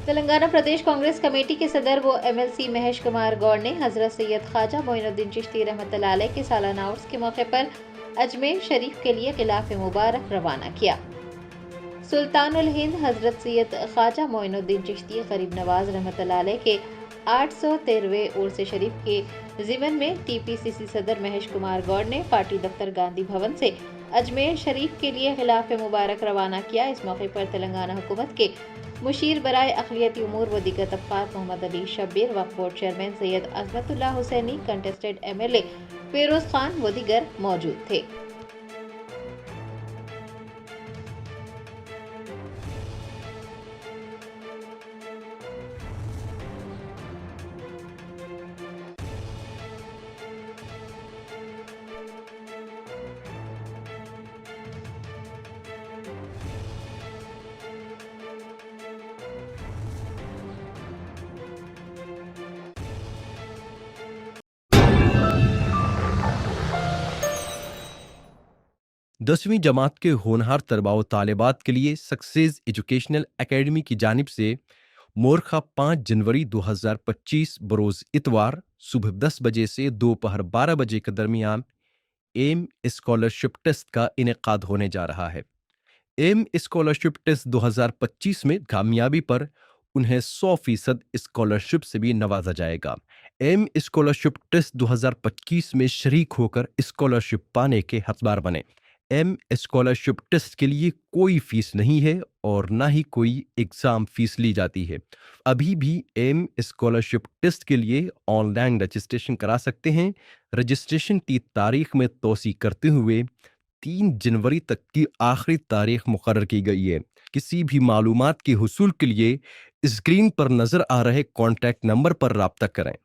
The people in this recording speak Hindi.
तेलंगाना प्रदेश कांग्रेस कमेटी के सदर व एमएलसी महेश कुमार गौड़ ने हजरत सैयद ख्वाजा मोइनुद्दीन चिश्ती रहमतुल्लाह अलैह के सालाना उर्स के मौके पर अजमेर शरीफ के लिए गिलाफ मुबारक रवाना किया। सुल्तानुल हिंद हजरत सैयद ख्वाजा मोइनुद्दीन चिश्ती गरीब नवाज रहमतुल्लाह अलैह के 813वें उर्स शरीफ के ज़िमन में टीपीसीसी सदर महेश कुमार गौड़ ने पार्टी दफ्तर गांधी भवन से अजमेर शरीफ के लिए खिलाफ मुबारक रवाना किया। इस मौके पर तेलंगाना हुकूमत के मुशीर बराए अक़लियती उमूर व दीगर तबक़ात Mohammed Ali Shabbir, Waqf board chairman Syed Azmatullah Hussaini, contested MLA Feroz Khan व दीगर मौजूद थे। दसवीं जमात के होनहार तलबा व तालिबात के लिए सक्सेस एजुकेशनल एकेडमी की जानिब से मोरखा 5 जनवरी 2025 बरोज़ इतवार सुबह 10 बजे से दोपहर 12 बजे के दरमियान एम स्कॉलरशिप टेस्ट का इनेकाद होने जा रहा है। एम स्कॉलरशिप टेस्ट 2025 में कामयाबी पर उन्हें 100% स्कॉलरशिप से भी नवाजा जाएगा। एम स्कॉलरशिप टेस्ट 2025 में शरीक होकर स्कॉलरशिप पाने के हकदार बने। एम स्कॉलरशिप टेस्ट के लिए कोई फीस नहीं है और ना ही कोई एग्ज़ाम फीस ली जाती है। अभी भी एम स्कॉलरशिप टेस्ट के लिए ऑनलाइन रजिस्ट्रेशन करा सकते हैं। रजिस्ट्रेशन की तारीख में तोसी करते हुए 3 जनवरी तक की आखिरी तारीख मुकर्रर की गई है। किसी भी मालूमात के हुसूल के लिए स्क्रीन पर नज़र आ रहे कॉन्टैक्ट नंबर पर राब्ता करें।